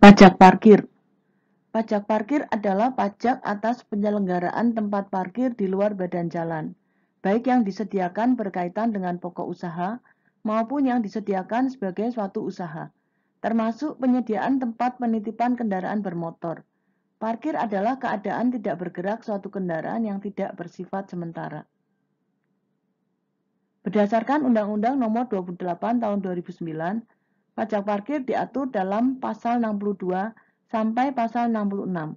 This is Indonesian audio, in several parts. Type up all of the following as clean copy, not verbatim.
Pajak parkir. Pajak parkir adalah pajak atas penyelenggaraan tempat parkir di luar badan jalan, baik yang disediakan berkaitan dengan pokok usaha maupun yang disediakan sebagai suatu usaha, termasuk penyediaan tempat penitipan kendaraan bermotor. Parkir adalah keadaan tidak bergerak suatu kendaraan yang tidak bersifat sementara. Berdasarkan Undang-Undang Nomor 28 Tahun 2009, pajak parkir diatur dalam Pasal 62 sampai Pasal 66.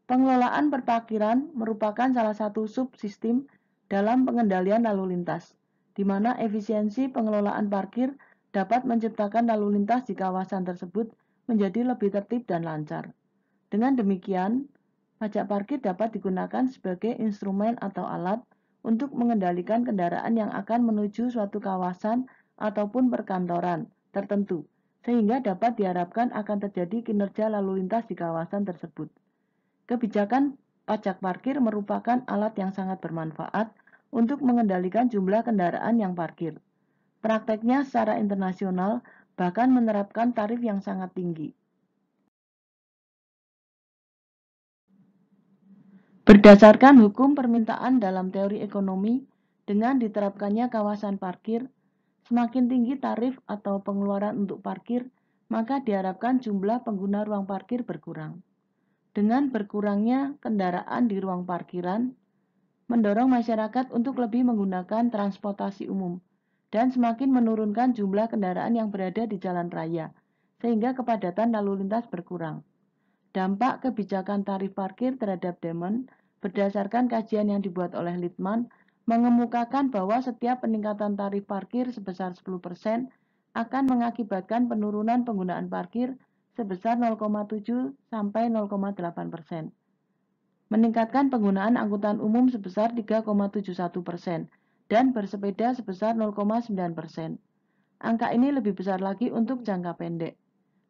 Pengelolaan perparkiran merupakan salah satu subsistem dalam pengendalian lalu lintas, di mana efisiensi pengelolaan parkir dapat menciptakan lalu lintas di kawasan tersebut menjadi lebih tertib dan lancar. Dengan demikian, pajak parkir dapat digunakan sebagai instrumen atau alat untuk mengendalikan kendaraan yang akan menuju suatu kawasan ataupun perkantoran tertentu, sehingga dapat diharapkan akan terjadi kinerja lalu lintas di kawasan tersebut. Kebijakan pajak parkir merupakan alat yang sangat bermanfaat untuk mengendalikan jumlah kendaraan yang parkir. Prakteknya secara internasional bahkan menerapkan tarif yang sangat tinggi. Berdasarkan hukum permintaan dalam teori ekonomi, dengan diterapkannya kawasan parkir, semakin tinggi tarif atau pengeluaran untuk parkir, maka diharapkan jumlah pengguna ruang parkir berkurang. Dengan berkurangnya kendaraan di ruang parkiran, mendorong masyarakat untuk lebih menggunakan transportasi umum, dan semakin menurunkan jumlah kendaraan yang berada di jalan raya, sehingga kepadatan lalu lintas berkurang. Dampak kebijakan tarif parkir terhadap demand berdasarkan kajian yang dibuat oleh Littman mengemukakan bahwa setiap peningkatan tarif parkir sebesar 10% akan mengakibatkan penurunan penggunaan parkir sebesar 0,7 sampai 0,8%. Meningkatkan penggunaan angkutan umum sebesar 3,71% dan bersepeda sebesar 0,9%. Angka ini lebih besar lagi untuk jangka pendek.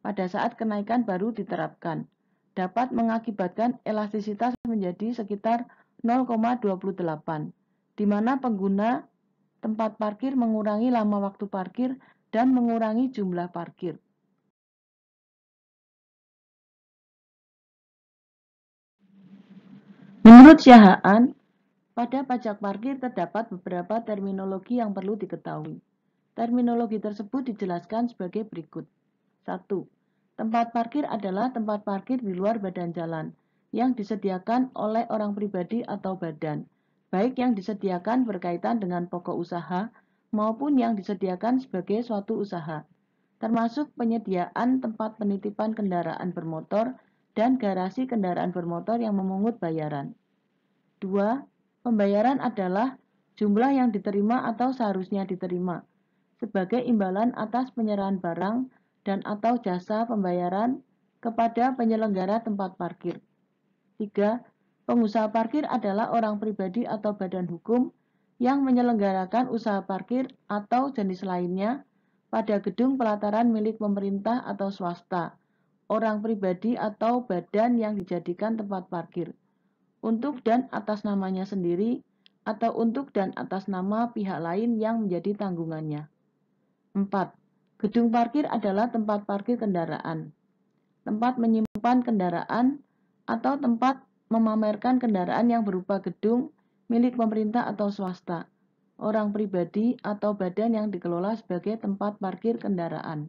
Pada saat kenaikan baru diterapkan, dapat mengakibatkan elastisitas menjadi sekitar 0,28, di mana pengguna tempat parkir mengurangi lama waktu parkir dan mengurangi jumlah parkir. Menurut Syahaan, pada pajak parkir terdapat beberapa terminologi yang perlu diketahui. Terminologi tersebut dijelaskan sebagai berikut. 1. Tempat parkir adalah tempat parkir di luar badan jalan yang disediakan oleh orang pribadi atau badan, baik yang disediakan berkaitan dengan pokok usaha maupun yang disediakan sebagai suatu usaha, termasuk penyediaan tempat penitipan kendaraan bermotor dan garasi kendaraan bermotor yang memungut bayaran. 2. Pembayaran adalah jumlah yang diterima atau seharusnya diterima sebagai imbalan atas penyerahan barang dan atau jasa pembayaran kepada penyelenggara tempat parkir. 3. Pengusaha parkir adalah orang pribadi atau badan hukum yang menyelenggarakan usaha parkir atau jenis lainnya pada gedung pelataran milik pemerintah atau swasta, orang pribadi atau badan yang dijadikan tempat parkir, untuk dan atas namanya sendiri atau untuk dan atas nama pihak lain yang menjadi tanggungannya. 4. Gedung parkir adalah tempat parkir kendaraan, tempat menyimpan kendaraan, atau tempat memamerkan kendaraan yang berupa gedung milik pemerintah atau swasta, orang pribadi atau badan yang dikelola sebagai tempat parkir kendaraan.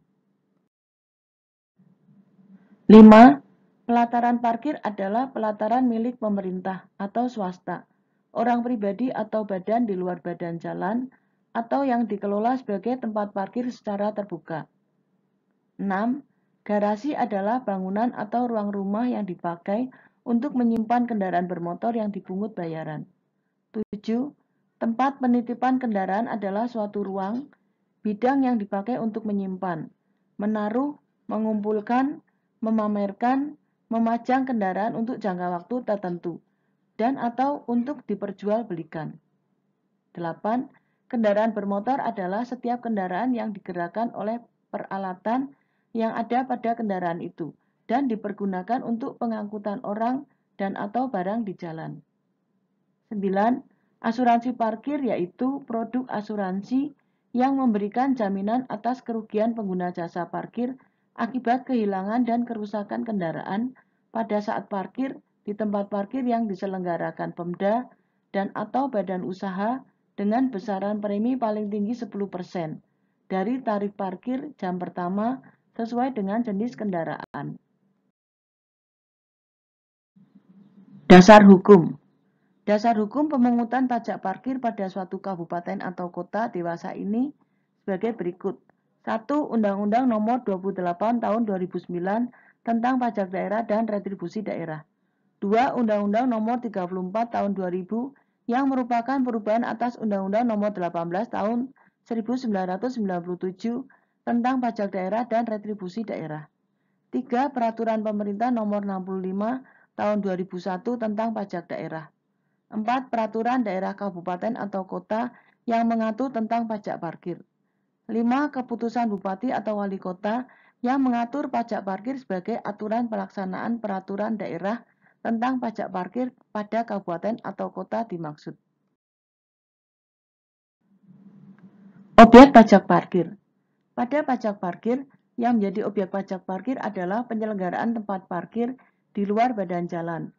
5. Pelataran parkir adalah pelataran milik pemerintah atau swasta, orang pribadi atau badan di luar badan jalan, atau yang dikelola sebagai tempat parkir secara terbuka. 6. Garasi adalah bangunan atau ruang rumah yang dipakai untuk menyimpan kendaraan bermotor yang dipungut bayaran. 7. Tempat penitipan kendaraan adalah suatu ruang, bidang yang dipakai untuk menyimpan, menaruh, mengumpulkan, memamerkan, memajang kendaraan untuk jangka waktu tertentu, dan atau untuk diperjualbelikan. 8. Kendaraan bermotor adalah setiap kendaraan yang digerakkan oleh peralatan yang ada pada kendaraan itu dan dipergunakan untuk pengangkutan orang dan atau barang di jalan. 9. Asuransi parkir yaitu produk asuransi yang memberikan jaminan atas kerugian pengguna jasa parkir akibat kehilangan dan kerusakan kendaraan pada saat parkir di tempat parkir yang diselenggarakan Pemda dan atau badan usaha dengan besaran premi paling tinggi 10% dari tarif parkir jam pertama sesuai dengan jenis kendaraan. Dasar hukum. Dasar hukum pemungutan pajak parkir pada suatu kabupaten atau kota dewasa ini sebagai berikut. 1. Undang-Undang Nomor 28 Tahun 2009 tentang Pajak Daerah dan Retribusi Daerah. 2. Undang-Undang Nomor 34 Tahun 2000 yang merupakan perubahan atas Undang-Undang Nomor 18 Tahun 1997 tentang Pajak Daerah dan Retribusi Daerah. 3. Peraturan Pemerintah Nomor 65 Tahun 2001 tentang Pajak Daerah. 4. Peraturan daerah kabupaten atau kota yang mengatur tentang pajak parkir. 5. Keputusan bupati atau wali kota yang mengatur pajak parkir sebagai aturan pelaksanaan peraturan daerah tentang pajak parkir pada kabupaten atau kota dimaksud. Objek pajak parkir. Pada pajak parkir, yang menjadi objek pajak parkir adalah penyelenggaraan tempat parkir di luar badan jalan,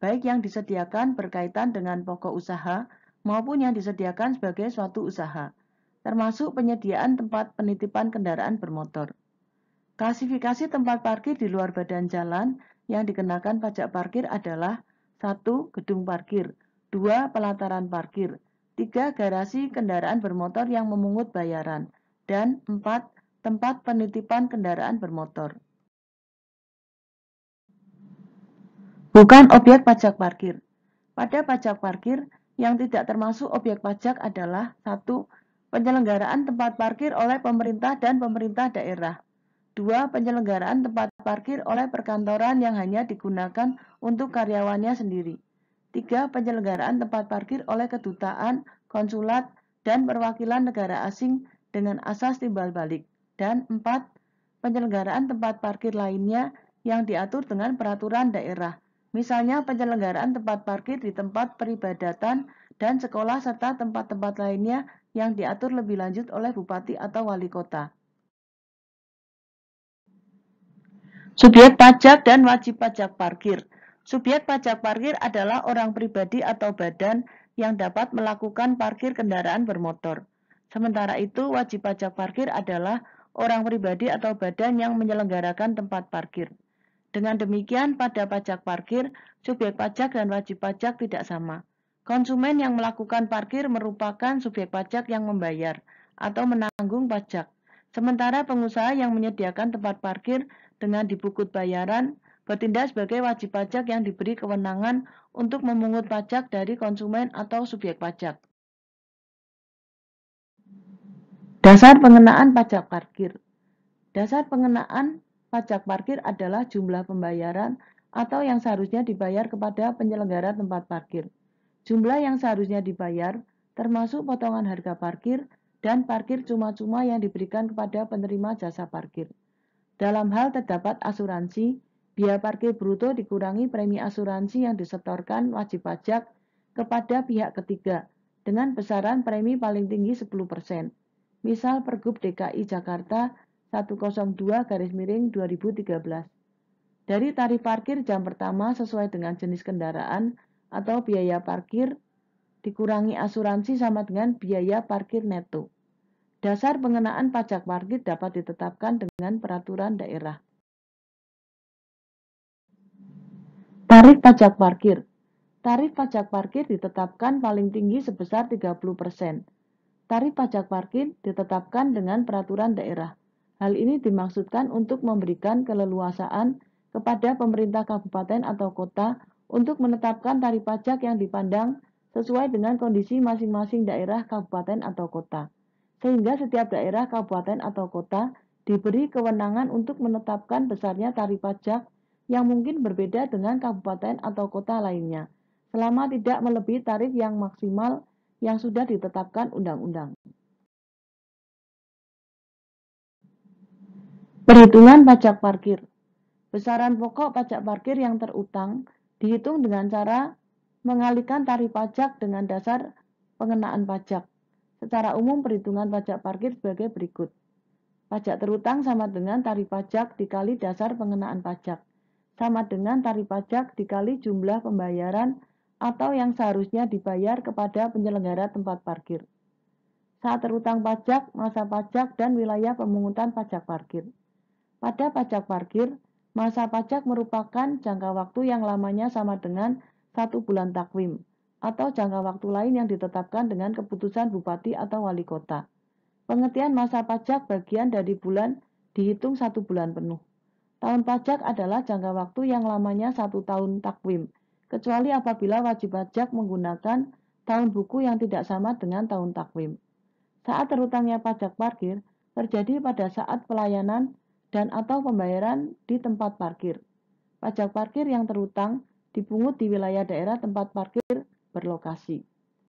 baik yang disediakan berkaitan dengan pokok usaha maupun yang disediakan sebagai suatu usaha, termasuk penyediaan tempat penitipan kendaraan bermotor. Klasifikasi tempat parkir di luar badan jalan yang dikenakan pajak parkir adalah 1. Gedung parkir, 2. Pelataran parkir, 3. Garasi kendaraan bermotor yang memungut bayaran, dan 4. Tempat penitipan kendaraan bermotor. Bukan objek pajak parkir. Pada pajak parkir, yang tidak termasuk objek pajak adalah 1. Penyelenggaraan tempat parkir oleh pemerintah dan pemerintah daerah. 2. Penyelenggaraan tempat parkir oleh perkantoran yang hanya digunakan untuk karyawannya sendiri. 3. Penyelenggaraan tempat parkir oleh kedutaan, konsulat, dan perwakilan negara asing dengan asas timbal balik. Dan 4. Penyelenggaraan tempat parkir lainnya yang diatur dengan peraturan daerah. Misalnya penyelenggaraan tempat parkir di tempat peribadatan dan sekolah serta tempat-tempat lainnya yang diatur lebih lanjut oleh bupati atau wali kota. Subjek pajak dan wajib pajak parkir. Subjek pajak parkir adalah orang pribadi atau badan yang dapat melakukan parkir kendaraan bermotor. Sementara itu, wajib pajak parkir adalah orang pribadi atau badan yang menyelenggarakan tempat parkir. Dengan demikian, pada pajak parkir, subjek pajak dan wajib pajak tidak sama. Konsumen yang melakukan parkir merupakan subjek pajak yang membayar atau menanggung pajak. Sementara pengusaha yang menyediakan tempat parkir dengan dibukut bayaran bertindak sebagai wajib pajak yang diberi kewenangan untuk memungut pajak dari konsumen atau subjek pajak. Dasar pengenaan pajak parkir. Dasar pengenaan pajak parkir adalah jumlah pembayaran atau yang seharusnya dibayar kepada penyelenggara tempat parkir. Jumlah yang seharusnya dibayar termasuk potongan harga parkir dan parkir cuma-cuma yang diberikan kepada penerima jasa parkir. Dalam hal terdapat asuransi, biaya parkir bruto dikurangi premi asuransi yang disetorkan wajib pajak kepada pihak ketiga dengan besaran premi paling tinggi 10%. Misal Pergub DKI Jakarta 102/2013. Dari tarif parkir jam pertama sesuai dengan jenis kendaraan atau biaya parkir dikurangi asuransi sama dengan biaya parkir neto. Dasar pengenaan pajak parkir dapat ditetapkan dengan peraturan daerah. Tarif pajak parkir. Tarif pajak parkir ditetapkan paling tinggi sebesar 30%. Tarif pajak parkir ditetapkan dengan peraturan daerah. Hal ini dimaksudkan untuk memberikan keleluasaan kepada pemerintah kabupaten atau kota untuk menetapkan tarif pajak yang dipandang sesuai dengan kondisi masing-masing daerah kabupaten atau kota. Sehingga setiap daerah kabupaten atau kota diberi kewenangan untuk menetapkan besarnya tarif pajak yang mungkin berbeda dengan kabupaten atau kota lainnya, selama tidak melebihi tarif yang maksimal yang sudah ditetapkan undang-undang. Perhitungan pajak parkir. Besaran pokok pajak parkir yang terutang dihitung dengan cara mengalihkan tarif pajak dengan dasar pengenaan pajak. Secara umum perhitungan pajak parkir sebagai berikut. Pajak terutang sama dengan tarif pajak dikali dasar pengenaan pajak, sama dengan tarif pajak dikali jumlah pembayaran atau yang seharusnya dibayar kepada penyelenggara tempat parkir. Saat terutang pajak, masa pajak, dan wilayah pemungutan pajak parkir. Pada pajak parkir, masa pajak merupakan jangka waktu yang lamanya sama dengan 1 bulan takwim, atau jangka waktu lain yang ditetapkan dengan keputusan bupati atau wali kota. Pengertian masa pajak bagian dari bulan dihitung 1 bulan penuh. Tahun pajak adalah jangka waktu yang lamanya 1 tahun takwim, kecuali apabila wajib pajak menggunakan tahun buku yang tidak sama dengan tahun takwim. Saat terutangnya pajak parkir terjadi pada saat pelayanan dan atau pembayaran di tempat parkir. Pajak parkir yang terutang dipungut di wilayah daerah tempat parkir berlokasi.